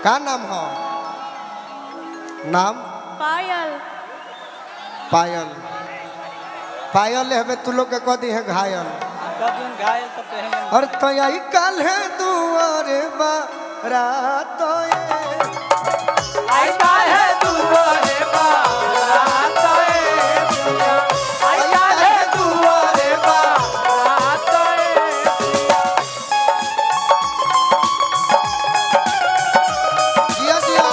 का नाम हो? नाम पायल। पायल। पायल है तू लोग के कदी है घायल। घायल तो पहले और तो यही कल है दुआरे बारात आई का है दुआरे बारात आई का है दुआरे बारात जिया जिया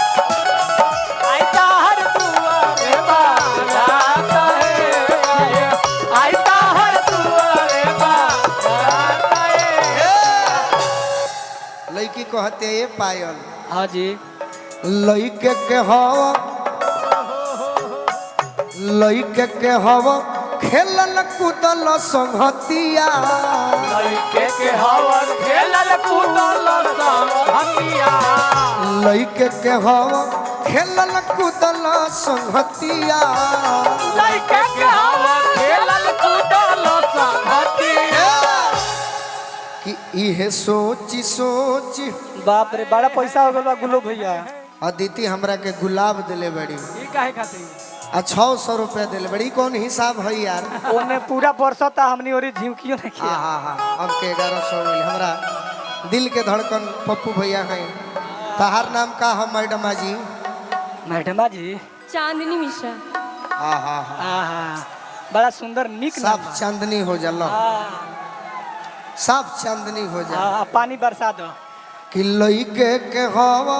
आई का हर दुआरे बारात आई का हर दुआरे बारात लड़की कहते ये पायल हाँ जी लड़के के हवा लड़के के हवा खेलल कूदल संगतिया लइके के हवन खेलल कूदल संगतिया लड़के के हवा खेलल कूदल संगतिया लइके के हवन खेलल कूदल संगतिया कि इहे सोची सोची बाप रे बड़ा पैसा हो गल बा गुल्लू भैया अदिति हमरा के गुलाब दिले बड़ी ई काहे खातिर 600 रुपया दिले बड़ी कौन हिसाब है यार? ओने पूरा बरसता हमनी ओरी झिमकियो नहीं हाँ किया हाँ हाँ अब के 1100 मिल हमरा दिल के धड़कन पप्पू भैया हैं। तहार नाम का है मैडम जी? मैडम जी चांदनी मिश्रा। हाँ हाँ हाँ आहा बड़ा सुंदर निक नाम साफ चांदनी हो जाला साफ चांदनी हो जा हां पानी बरसा दो कि लइके के हवा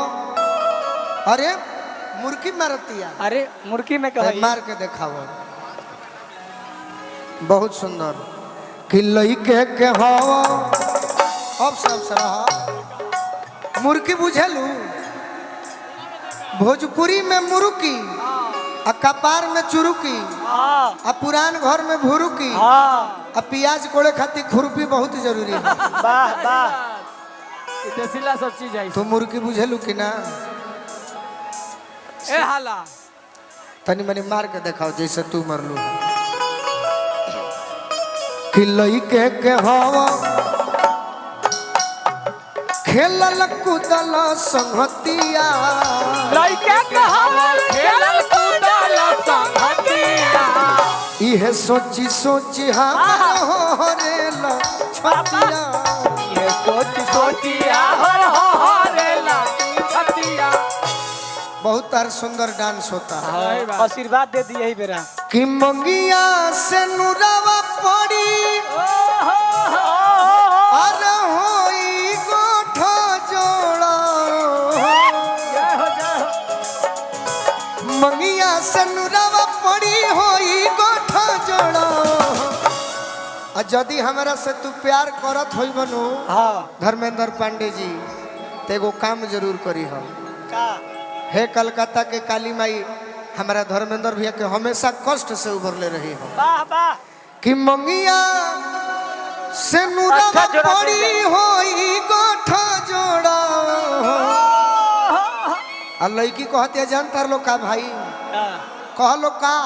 अरे मुर्गी मारतिया अरे मुर्गी में कहो मार के देखाओ बहुत सुंदर कि लइके के हवा अब सब रहा मुर्गी बुझेलू भोजपुरी में मुर्गी आ कपार में चुरुकी हां आ पुरान घर में भुरुकी हां आ प्याज कोड़े खातिर खुरपी बहुत जरूरी है। वाह वाह ई देसीला सब चीज है तो मुर्गी बुझेलू कि ना? ए हाला तनी मनी मार के देखाओ जैसे तू मरलू कि लइके के हवा खेलल कूदल संगतिया लइके के हवन खेलल कूदल संगतिया इहे सोची सोची हमर होरेल छतिया ये सोच सोचिया हर हरेला छतिया बहुत तार सुंदर डांस होता है। आशीर्वाद दे दिए ही बेरा कि मंगिया से नुरावा पड़ी अरे होई गोठा जोड़ा मंगिया से नुरावा पड़ी होई गोठा जोड़ा आ यदि हमरा से तू प्यार करत होई बनू हां धर्मेंद्र पांडे जी ते एगो काम जरूर करी हम का हे कलकत्ता के काली माई हमारा धर्मेंद्र भैया के हमेशा कष्ट से उभरले रही हो वाह वाह कि मंगिया से अच्छा जोड़ा पड़ी दे। होई गोठा जोड़ा आ लड़की कहती है जानता लो का भाई कह लो का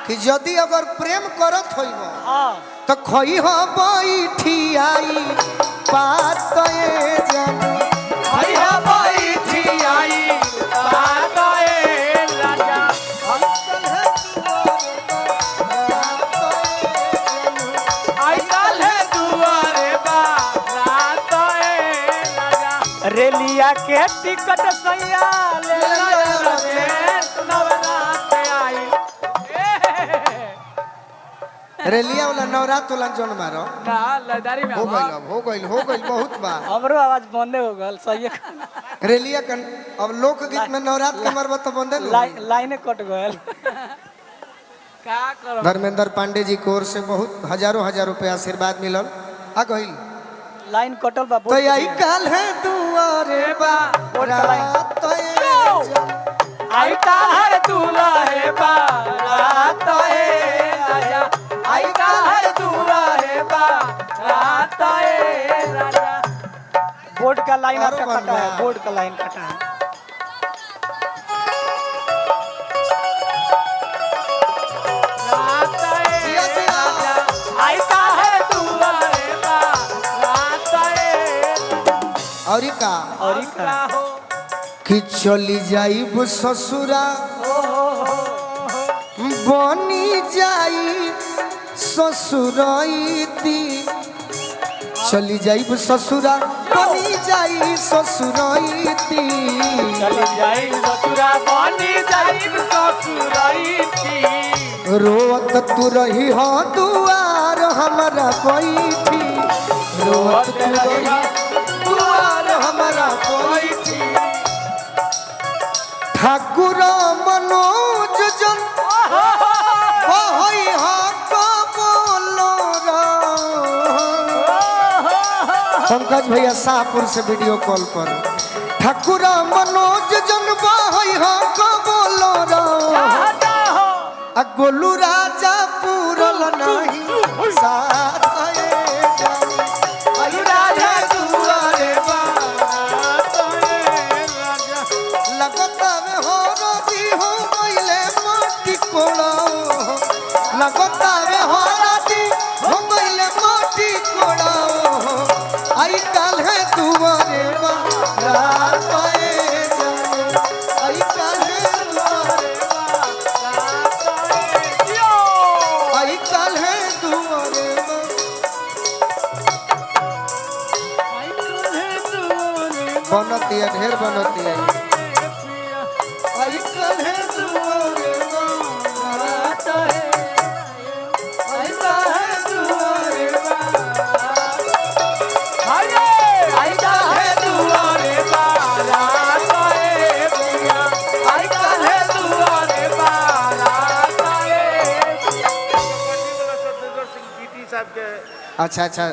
कि यदि अगर प्रेम करत होई हां तो खई हो बैठी आई बात ये जन भैया बैठी आई बात ए राजा आई काल है दुआरे बारात ए राजा रेलिया के टिकट सैया ले रे नवरात आई रेलिया वाला नवरात वाला जोन मारो ना लदारी में हो गइल बहुत बार हमरो आवाज बंदे हो गल सही रेलिया कन अब लोकगीत में नवरात के मरबत तो बंदे लाइने कट गल का करो धर्मेंद्र पांडे जी की ओर से बहुत हजारों रुपया आशीर्वाद मिलल आ गइल लाइन कटल बा तो यही काल है दुआरे बारात तो आई काल दुआरे बारात ए राजा आई काल दुआरे बारात ए राजा बोर्ड का लाइन आपका कटा है बोर्ड का लाइन कटा है और का और का हो कि चली जाइब ससुरा बनी जाई ससुरैती चली जाइब ससुरा बनी जाई ससुरैती चली जाई ससुरा बनी जाई ससुराईती रोवत तू रही हो दुआर हमारा बैठी रोवत तू रही दुआर हमारा बैठी ठाकुर मनोज जन बहई हो पंकज भैया शाहपुर से वीडियो कॉल पर ठाकुर मनोज जन बहई हो बोलो गोलू राजा पूरल नहीं साथ आए जानी आई राजा दुआरे लगता में हो रोती हो गईले माटी कोड़ा लगता में हो रोती हो गईले माटी कोड़ा आई काल है दुआरे रात आए जानी आई काल है दुआरे आई काल है दुआरे बनती है ढेर बनती है आई काल है दुआरे रात है आई काल है दुआरे आई का है दुआरे बारात आए पिया आई का है दुआरे बारात आए सिंह पीटी साहब के अच्छा अच्छा